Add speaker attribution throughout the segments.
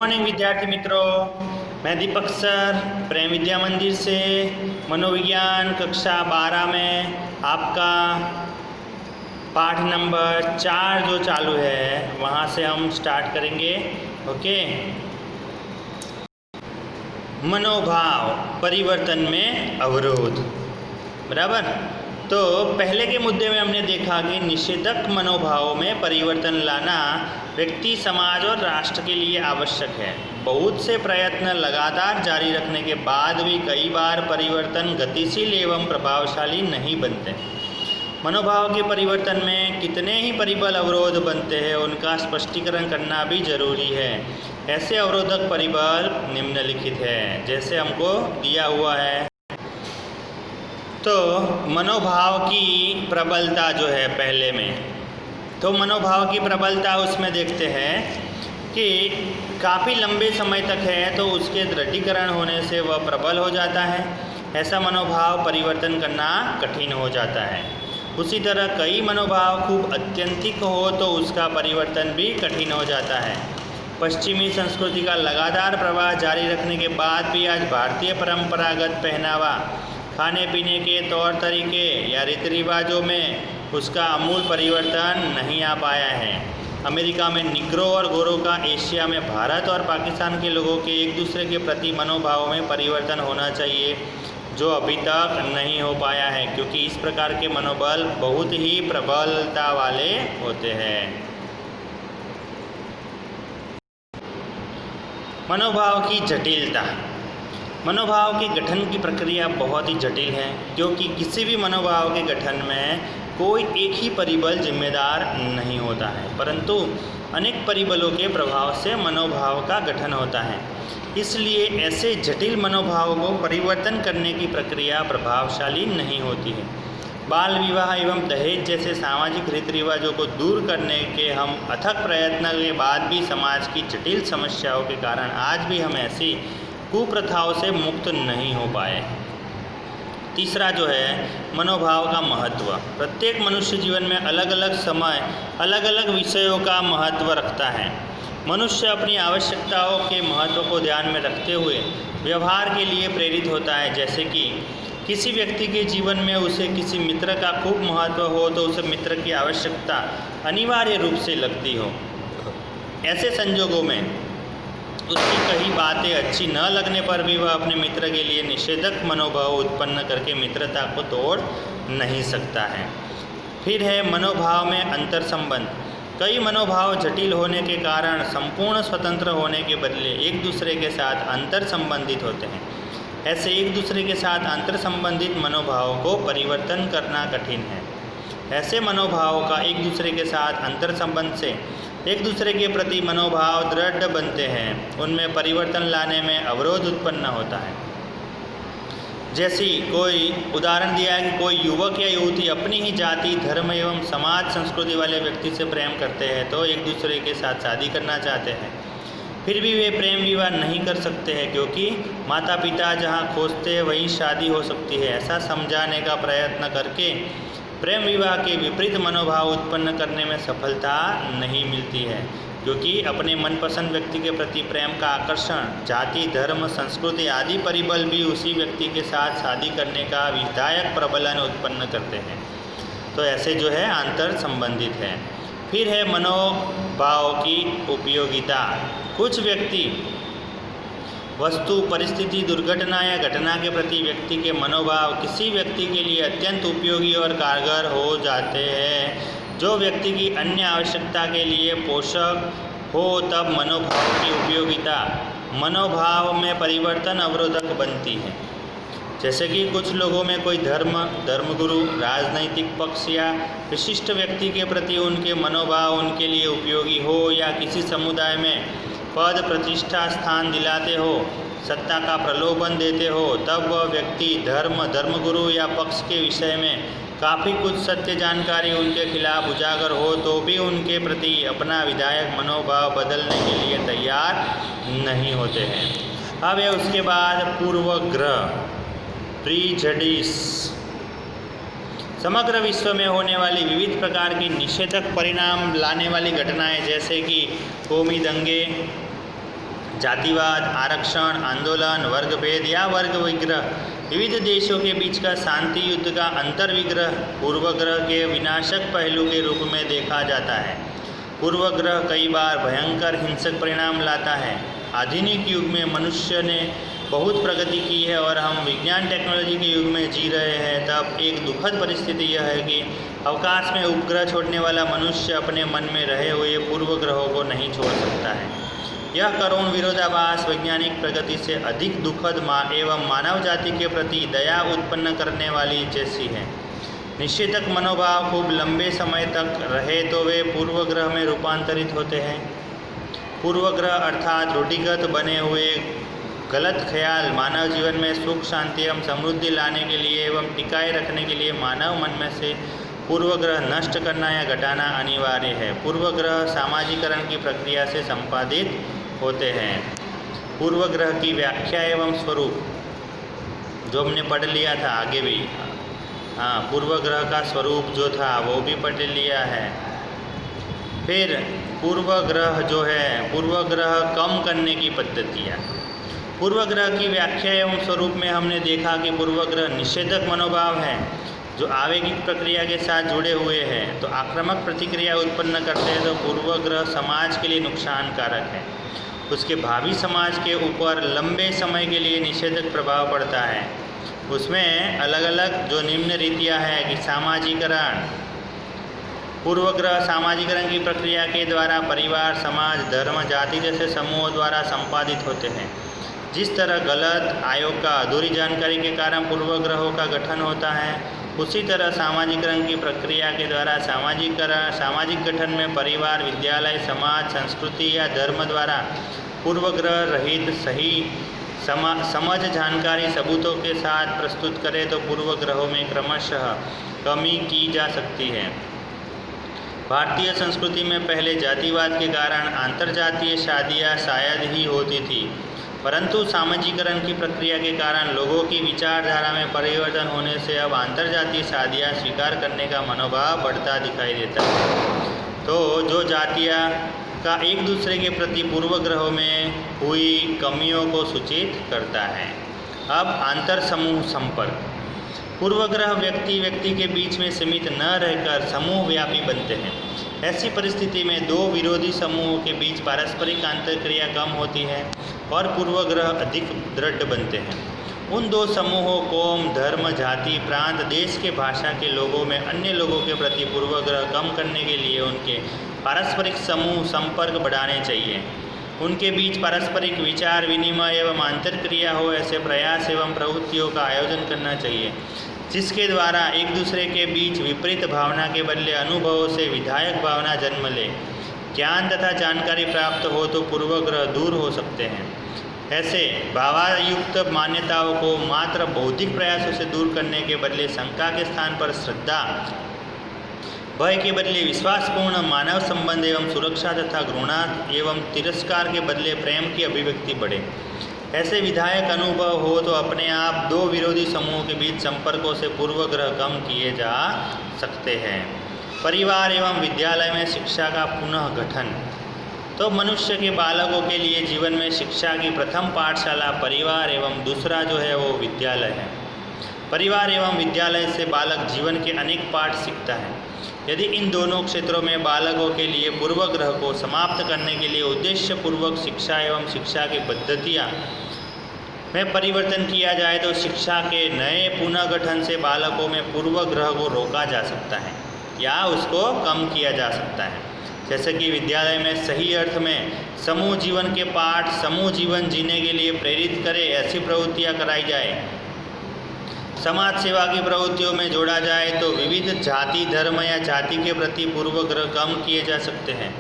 Speaker 1: Morning विद्यार्थी मित्रों, मैं दीपक सर प्रेम विद्या मंदिर से मनोविज्ञान कक्षा 12 में आपका पाठ नंबर 4 जो चालू है वहाँ से हम स्टार्ट करेंगे। ओके, मनोभाव परिवर्तन में अवरोध। बराबर। तो पहले के मुद्दे में हमने देखा कि निषेधक मनोभावों में परिवर्तन लाना व्यक्ति, समाज और राष्ट्र के लिए आवश्यक है। बहुत से प्रयत्न लगातार जारी रखने के बाद भी कई बार परिवर्तन गतिशील एवं प्रभावशाली नहीं बनते। मनोभाव के परिवर्तन में कितने ही परिबल अवरोध बनते हैं, उनका स्पष्टीकरण करना भी जरूरी है। ऐसे अवरोधक परिबल निम्नलिखित है, जैसे हमको दिया हुआ है। तो मनोभाव की प्रबलता जो है पहले में, तो मनोभाव की प्रबलता उसमें देखते हैं कि काफ़ी लंबे समय तक है तो उसके दृढ़ीकरण होने से वह प्रबल हो जाता है। ऐसा मनोभाव परिवर्तन करना कठिन हो जाता है। उसी तरह कई मनोभाव खूब अत्यंतिक हो तो उसका परिवर्तन भी कठिन हो जाता है। पश्चिमी संस्कृति का लगातार प्रवाह जारी रखने के बाद भी आज भारतीय परंपरागत पहनावा, खाने पीने के तौर तरीके या रीति रिवाजों में उसका आमूल परिवर्तन नहीं आ पाया है। अमेरिका में निग्रो और गोरों का, एशिया में भारत और पाकिस्तान के लोगों के एक दूसरे के प्रति मनोभावों में परिवर्तन होना चाहिए, जो अभी तक नहीं हो पाया है, क्योंकि इस प्रकार के मनोबल बहुत ही प्रबलता वाले होते हैं। मनोभाव की जटिलता। मनोभाव के गठन की प्रक्रिया बहुत ही जटिल है, क्योंकि किसी भी मनोभाव के गठन में कोई एक ही परिबल जिम्मेदार नहीं होता है, परंतु अनेक परिबलों के प्रभाव से मनोभाव का गठन होता है। इसलिए ऐसे जटिल मनोभाव को परिवर्तन करने की प्रक्रिया प्रभावशाली नहीं होती है। बाल विवाह एवं दहेज जैसे सामाजिक रीति रिवाजों को दूर करने के हम अथक प्रयत्न के बाद भी समाज की जटिल समस्याओं के कारण आज भी हम ऐसी कुप्रथाओं से मुक्त नहीं हो पाए। तीसरा जो है मनोभाव का महत्व। प्रत्येक मनुष्य जीवन में अलग अलग समय अलग अलग विषयों का महत्व रखता है। मनुष्य अपनी आवश्यकताओं के महत्व को ध्यान में रखते हुए व्यवहार के लिए प्रेरित होता है। जैसे कि किसी व्यक्ति के जीवन में उसे किसी मित्र का खूब महत्व हो तो उसे मित्र की आवश्यकता अनिवार्य रूप से लगती हो। ऐसे संजोगों में उसकी कई बातें अच्छी न लगने पर भी वह अपने मित्र के लिए निषेधक मनोभाव उत्पन्न करके मित्रता को तोड़ नहीं सकता है। फिर है मनोभाव में अंतर संबंध। कई मनोभाव जटिल होने के कारण संपूर्ण स्वतंत्र होने के बदले एक दूसरे के साथ अंतर संबंधित होते हैं। ऐसे एक दूसरे के साथ अंतर संबंधित मनोभावों को परिवर्तन करना कठिन है। ऐसे मनोभावों का एक दूसरे के साथ अंतर संबंध से एक दूसरे के प्रति मनोभाव दृढ़ बनते हैं, उनमें परिवर्तन लाने में अवरोध उत्पन्न होता है। जैसी कोई उदाहरण दिया है कि कोई युवक या युवती अपनी ही जाति, धर्म एवं समाज संस्कृति वाले व्यक्ति से प्रेम करते हैं तो एक दूसरे के साथ शादी करना चाहते हैं, फिर भी वे प्रेम विवाह नहीं कर सकते हैं, क्योंकि माता पिता जहाँ खोजते हैं वहीं शादी हो सकती है। ऐसा समझाने का प्रयत्न करके प्रेम विवाह के विपरीत मनोभाव उत्पन्न करने में सफलता नहीं मिलती है, क्योंकि अपने मनपसंद व्यक्ति के प्रति प्रेम का आकर्षण, जाति, धर्म, संस्कृति आदि परिबल भी उसी व्यक्ति के साथ शादी करने का विधायक प्रबलन उत्पन्न करते हैं। तो ऐसे जो है अंतर संबंधित है। फिर है मनोभाव की उपयोगिता। कुछ व्यक्ति वस्तु, परिस्थिति, दुर्घटना या घटना के प्रति व्यक्ति के मनोभाव किसी व्यक्ति के लिए अत्यंत उपयोगी और कारगर हो जाते हैं। जो व्यक्ति की अन्य आवश्यकता के लिए पोषक हो, तब मनोभाव की उपयोगिता मनोभाव में परिवर्तन अवरोधक बनती है। जैसे कि कुछ लोगों में कोई धर्मगुरु, राजनैतिक पक्ष या विशिष्ट व्यक्ति के प्रति उनके मनोभाव उनके लिए उपयोगी हो, या किसी समुदाय में पद, प्रतिष्ठा, स्थान दिलाते हो, सत्ता का प्रलोभन देते हो, तब वह व्यक्ति धर्मगुरु या पक्ष के विषय में काफ़ी कुछ सत्य जानकारी उनके खिलाफ उजागर हो तो भी उनके प्रति अपना विधायक मनोभाव बदलने के लिए तैयार नहीं होते हैं। अब है उसके बाद पूर्वग्रह, प्रीजडिस। समग्र विश्व में होने वाली विविध प्रकार की निषेधक परिणाम लाने वाली घटनाएं, जैसे कि कौमी दंगे, जातिवाद, आरक्षण, आंदोलन, वर्गभेद या वर्ग विग्रह, विविध देशों के बीच का शांति युद्ध का अंतर्विग्रह पूर्वग्रह के विनाशक पहलू के रूप में देखा जाता है। पूर्वग्रह कई बार भयंकर हिंसक परिणाम लाता है। आधुनिक युग में मनुष्य ने बहुत प्रगति की है और हम विज्ञान टेक्नोलॉजी के युग में जी रहे हैं, तब एक दुखद परिस्थिति यह है कि अवकाश में उपग्रह छोड़ने वाला मनुष्य अपने मन में रहे हुए पूर्वग्रहों को नहीं छोड़ सकता है। यह करुण विरोधाभास वैज्ञानिक प्रगति से अधिक दुखद एवं मानव जाति के प्रति दया उत्पन्न करने वाली जैसी है। निषेधक मनोभाव खूब लंबे समय तक रहे तो वे पूर्वग्रह में रूपांतरित होते हैं। पूर्वग्रह अर्थात रूढ़िगत बने हुए गलत ख्याल मानव जीवन में सुख, शांति एवं समृद्धि लाने के लिए एवं टिकाए रखने के लिए मानव मन में से पूर्वग्रह नष्ट करना या घटाना अनिवार्य है। पूर्वग्रह सामाजिकरण की प्रक्रिया से संपादित होते हैं। पूर्वग्रह की व्याख्या एवं स्वरूप जो हमने पढ़ लिया था आगे भी, पूर्वग्रह का स्वरूप जो था वो भी पढ़ लिया है। फिर पूर्वग्रह जो है, पूर्वग्रह कम करने की पद्धतियाँ। पूर्वग्रह की व्याख्या एवं स्वरूप में हमने देखा कि पूर्वग्रह निषेधक मनोभाव है जो आवेगिक प्रक्रिया के साथ जुड़े हुए हैं, तो आक्रामक प्रतिक्रिया उत्पन्न करते हैं। तो पूर्वग्रह समाज के लिए नुकसानकारक है। उसके भावी समाज के ऊपर लंबे समय के लिए निषेधक प्रभाव पड़ता है। उसमें अलग अलग जो निम्न रीतियाँ हैं कि सामाजिकरण। पूर्वग्रह सामाजिकरण की प्रक्रिया के द्वारा परिवार, समाज, धर्म, जाति जैसे समूहों द्वारा संपादित होते हैं। जिस तरह गलत, आयोग का अधूरी जानकारी के कारण पूर्वग्रहों का गठन होता है, उसी तरह सामाजिकरण की प्रक्रिया के द्वारा सामाजिक गठन में परिवार, विद्यालय, समाज, संस्कृति या धर्म द्वारा पूर्वग्रह रहित सही समझ जानकारी सबूतों के साथ प्रस्तुत करें तो पूर्वग्रहों में क्रमशः कमी की जा सकती है। भारतीय संस्कृति में पहले जातिवाद के कारण अंतर्जातीय शादियाँ शायद ही होती थी, परंतु सामाजिकरण की प्रक्रिया के कारण लोगों की विचारधारा में परिवर्तन होने से अब अंतर्जातीय शादियाँ स्वीकार करने का मनोभाव बढ़ता दिखाई देता है। तो जो जातियाँ का एक दूसरे के प्रति पूर्वग्रहों में हुई कमियों को सूचित करता है। अब अंतर समूह संपर्क। पूर्वग्रह व्यक्ति के बीच में सीमित न रहकर समूह व्यापी बनते हैं। ऐसी परिस्थिति में दो विरोधी समूहों के बीच पारस्परिक अंतर्क्रिया कम होती है और पूर्वग्रह अधिक दृढ़ बनते हैं। उन दो समूहों कौम, धर्म, जाति, प्रांत, देश के भाषा के लोगों में अन्य लोगों के प्रति पूर्वग्रह कम करने के लिए उनके पारस्परिक समूह संपर्क बढ़ाने चाहिए। उनके बीच पारस्परिक विचार विनिमय एवं अंतर्क्रिया हो, ऐसे प्रयास एवं प्रवृत्तियों का आयोजन करना चाहिए जिसके द्वारा एक दूसरे के बीच विपरीत भावना के बदले अनुभवों से विधायक भावना जन्म ले। ज्ञान तथा जानकारी प्राप्त हो तो पूर्वग्रह दूर हो सकते हैं। ऐसे भावायुक्त मान्यताओं को मात्र बौद्धिक प्रयासों से दूर करने के बदले शंका के स्थान पर श्रद्धा, भय के बदले विश्वासपूर्ण मानव संबंध एवं सुरक्षा तथा घृणा एवं तिरस्कार के बदले प्रेम की अभिव्यक्ति बढ़े। ऐसे विधायक अनुभव हो तो अपने आप दो विरोधी समूहों के बीच संपर्कों से पूर्वग्रह कम किए जा सकते हैं। परिवार एवं विद्यालय में शिक्षा का पुनः गठन। तो मनुष्य के बालकों के लिए जीवन में शिक्षा की प्रथम पाठशाला परिवार एवं दूसरा जो है वो विद्यालय है। परिवार एवं विद्यालय से बालक जीवन के अनेक पाठ सीखता है। यदि इन दोनों क्षेत्रों में बालकों के लिए पूर्वग्रह को समाप्त करने के लिए उद्देश्यपूर्वक शिक्षा एवं शिक्षा की पद्धतियाँ में परिवर्तन किया जाए तो शिक्षा के नए पुनर्गठन से बालकों में पूर्वग्रह को रोका जा सकता है या उसको कम किया जा सकता है। जैसे कि विद्यालय में सही अर्थ में समूह जीवन के पाठ समूह जीवन जीने के लिए प्रेरित करे, ऐसी प्रवृत्तियाँ कराई जाए। समाज सेवा की प्रवृत्तियों में जोड़ा जाए तो विविध जाति, धर्म या जाति के प्रति पूर्वग्रह कम किए जा सकते हैं।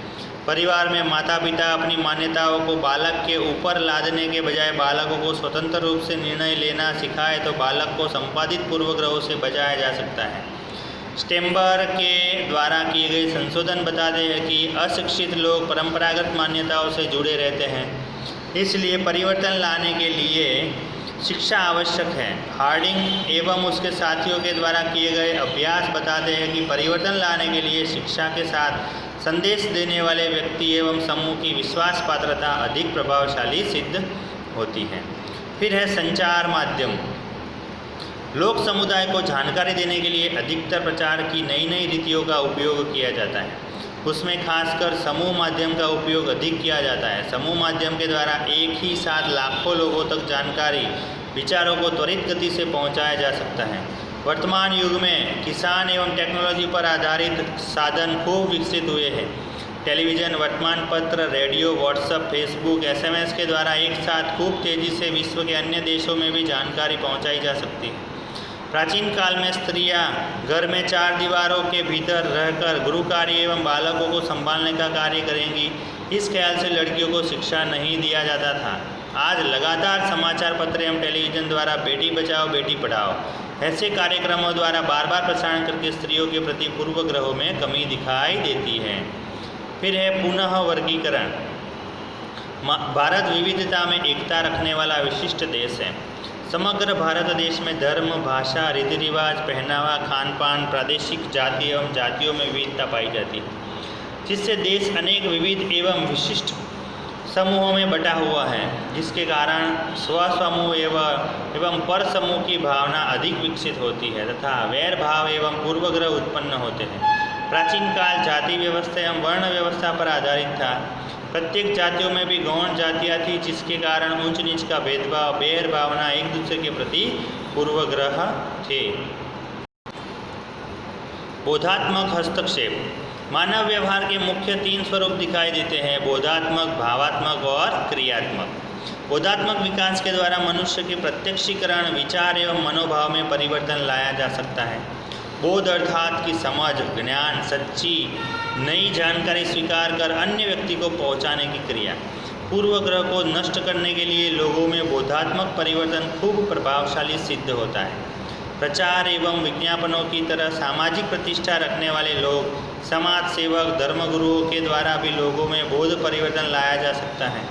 Speaker 1: परिवार में माता पिता अपनी मान्यताओं को बालक के ऊपर लादने के बजाय बालकों को स्वतंत्र रूप से निर्णय लेना सिखाए तो बालक को संपादित पूर्वग्रहों से बचाया जा सकता है। स्टेम्बर के द्वारा किए गए संशोधन बताते हैं कि अशिक्षित लोग परंपरागत मान्यताओं से जुड़े रहते हैं, इसलिए परिवर्तन लाने के लिए शिक्षा आवश्यक है। हार्डिंग एवं उसके साथियों के द्वारा किए गए अभ्यास बताते हैं कि परिवर्तन लाने के लिए शिक्षा के साथ संदेश देने वाले व्यक्ति एवं समूह की विश्वास पात्रता अधिक प्रभावशाली सिद्ध होती है। फिर है संचार माध्यम। लोक समुदाय को जानकारी देने के लिए अधिकतर प्रचार की नई नई रीतियों का उपयोग किया जाता है। उसमें खासकर समूह माध्यम का उपयोग अधिक किया जाता है। समूह माध्यम के द्वारा एक ही साथ लाखों लोगों तक जानकारी, विचारों को त्वरित गति से पहुंचाया जा सकता है। वर्तमान युग में किसान एवं टेक्नोलॉजी पर आधारित साधन खूब विकसित हुए हैं। टेलीविज़न, वर्तमान पत्र, रेडियो, व्हाट्सएप, फेसबुक, SMS के द्वारा एक साथ खूब तेज़ी से विश्व के अन्य देशों में भी जानकारी पहुंचाई जा सकती है। प्राचीन काल में स्त्रियां घर में 4 दीवारों के भीतर रहकर गृह कार्य एवं बालकों को संभालने का कार्य करेंगी, इस ख्याल से लड़कियों को शिक्षा नहीं दिया जाता था। आज लगातार समाचार पत्र एवं टेलीविज़न द्वारा बेटी बचाओ बेटी पढ़ाओ ऐसे कार्यक्रमों द्वारा बार बार प्रसारण करके स्त्रियों के प्रति पूर्वग्रहों में कमी दिखाई देती है। फिर है पुनः वर्गीकरण। भारत विविधता में एकता रखने वाला विशिष्ट देश है। समग्र भारत देश में धर्म, भाषा, रीति रिवाज, पहनावा, खान पान, प्रादेशिक जाति एवं जातियों में विविधता पाई जाती है, जिससे देश अनेक विविध एवं विशिष्ट समूहों में बटा हुआ है, जिसके कारण स्वसमूह एवं पर समूह की भावना अधिक विकसित होती है तथा वैर भाव एवं पूर्वग्रह उत्पन्न होते हैं। प्राचीन काल जाति व्यवस्था एवं वर्ण व्यवस्था पर आधारित था। प्रत्येक जातियों में भी गौण जातियाँ थी, जिसके कारण ऊंच नीच का भेदभाव, बैर भावना, एक दूसरे के प्रति पूर्वग्रह थे। बोधात्मक हस्तक्षेप। मानव व्यवहार के मुख्य 3 स्वरूप दिखाई देते हैं: बोधात्मक, भावात्मक और क्रियात्मक। बोधात्मक विकास के द्वारा मनुष्य के प्रत्यक्षीकरण, विचार एवं मनोभाव में परिवर्तन लाया जा सकता है। बोध अर्थात की समझ, ज्ञान, सच्ची नई जानकारी स्वीकार कर अन्य व्यक्ति को पहुंचाने की क्रिया। पूर्वग्रह को नष्ट करने के लिए लोगों में बोधात्मक परिवर्तन खूब प्रभावशाली सिद्ध होता है। प्रचार एवं विज्ञापनों की तरह सामाजिक प्रतिष्ठा रखने वाले लोग, समाज सेवक, धर्मगुरुओं के द्वारा भी लोगों में बोध परिवर्तन लाया जा सकता है।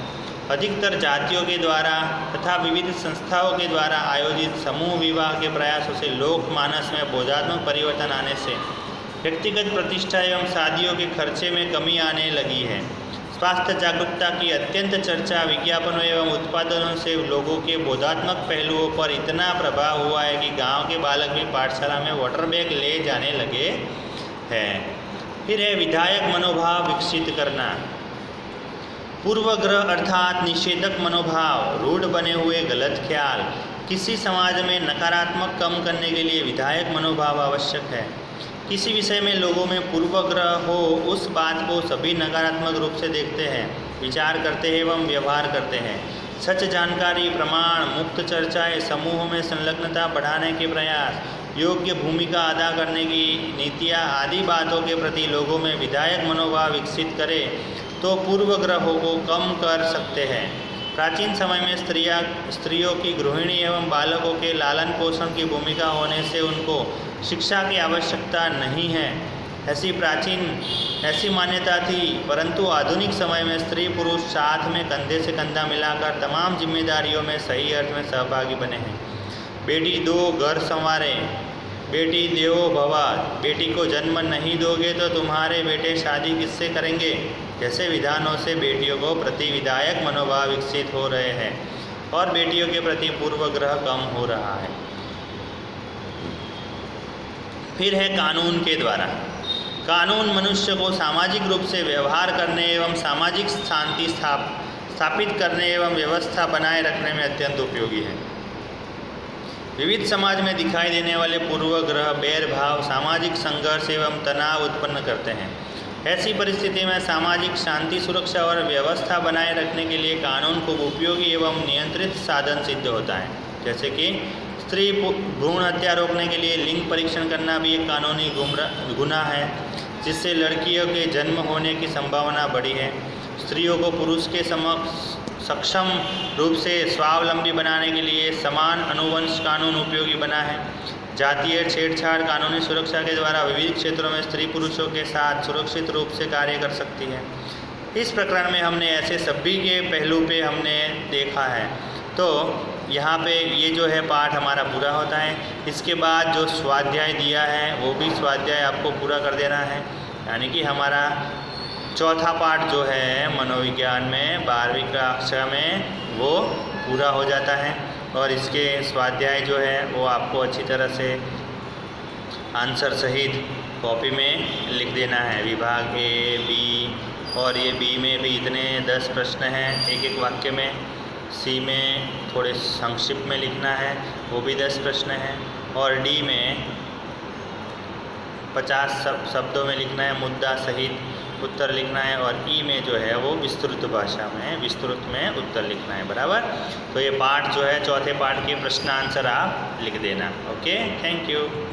Speaker 1: अधिकतर जातियों के द्वारा तथा विविध संस्थाओं के द्वारा आयोजित समूह विवाह के प्रयासों से लोक मानस में बोधात्मक परिवर्तन आने से व्यक्तिगत प्रतिष्ठा एवं शादियों के खर्चे में कमी आने लगी है। स्वास्थ्य जागरूकता की अत्यंत चर्चा विज्ञापनों एवं उत्पादनों से लोगों के बोधात्मक पहलुओं पर इतना प्रभाव हुआ है कि गांव के बालक भी पाठशाला में वाटर बैग ले जाने लगे हैं। फिर है विधायक मनोभाव विकसित करना। पूर्वग्रह अर्थात निषेधक मनोभाव, रूढ़ बने हुए गलत ख्याल, किसी समाज में नकारात्मक कम करने के लिए विधायक मनोभाव आवश्यक है। किसी विषय में लोगों में पूर्वग्रह हो, उस बात को सभी नकारात्मक रूप से देखते हैं, विचार करते हैं एवं व्यवहार करते हैं। सच जानकारी, प्रमाण, मुक्त चर्चाएं, समूहों में संलग्नता बढ़ाने के प्रयास, योग्य भूमिका अदा करने की नीतियाँ आदि बातों के प्रति लोगों में विधायक मनोभाव विकसित करें तो पूर्वग्रहों को कम कर सकते हैं। प्राचीन समय में स्त्रियों की गृहिणी एवं बालकों के लालन पोषण की भूमिका होने से उनको शिक्षा की आवश्यकता नहीं है, ऐसी मान्यता थी। परंतु आधुनिक समय में स्त्री पुरुष साथ में कंधे से कंधा मिलाकर तमाम जिम्मेदारियों में सही अर्थ में सहभागी बने हैं। बेटी दो घर संवारे, बेटी देवो भवा, बेटी को जन्म नहीं दोगे तो तुम्हारे बेटे शादी किससे करेंगे, जैसे विधानों से बेटियों को प्रति विधायक मनोभाव विकसित हो रहे हैं और बेटियों के प्रति पूर्वग्रह कम हो रहा है। फिर है कानून के द्वारा। कानून मनुष्य को सामाजिक रूप से व्यवहार करने एवं सामाजिक शांति स्थापित करने एवं व्यवस्था बनाए रखने में अत्यंत उपयोगी है। विविध समाज में दिखाई देने वाले पूर्वग्रह, बैरभाव, सामाजिक संघर्ष एवं तनाव उत्पन्न करते हैं। ऐसी परिस्थिति में सामाजिक शांति, सुरक्षा और व्यवस्था बनाए रखने के लिए कानून खूब उपयोगी एवं नियंत्रित साधन सिद्ध होता है। जैसे कि स्त्री भ्रूण हत्या रोकने के लिए लिंग परीक्षण करना भी एक कानूनी गुनाह है, जिससे लड़कियों के जन्म होने की संभावना बढ़ी है। स्त्रियों को पुरुष के समक्ष सक्षम रूप से स्वावलंबी बनाने के लिए समान अनुवंश कानून उपयोगी बना है। जातीय छेड़छाड़ कानूनी सुरक्षा के द्वारा विविध क्षेत्रों में स्त्री पुरुषों के साथ सुरक्षित रूप से कार्य कर सकती है। इस प्रकरण में हमने ऐसे सभी के पहलू पे हमने देखा है। तो यहाँ पे ये जो है पाठ हमारा पूरा होता है। इसके बाद जो स्वाध्याय दिया है वो भी स्वाध्याय आपको पूरा कर देना है, यानी कि हमारा चौथा पाठ जो है मनोविज्ञान में 12वीं कक्षा में वो पूरा हो जाता है। और इसके स्वाध्याय जो है वो आपको अच्छी तरह से आंसर सहित कॉपी में लिख देना है। विभाग ए, बी, और ये बी में भी इतने 10 प्रश्न हैं एक एक वाक्य में। सी में थोड़े संक्षिप्त में लिखना है, वो भी 10 प्रश्न हैं। और डी में 50 शब्दों में लिखना है, मुद्दा सहित उत्तर लिखना है। और ई में जो है वो विस्तृत भाषा में, विस्तृत में उत्तर लिखना है। बराबर। तो ये पाठ जो है चौथे पाठ के प्रश्न आंसर आप लिख देना। Okay, thank you.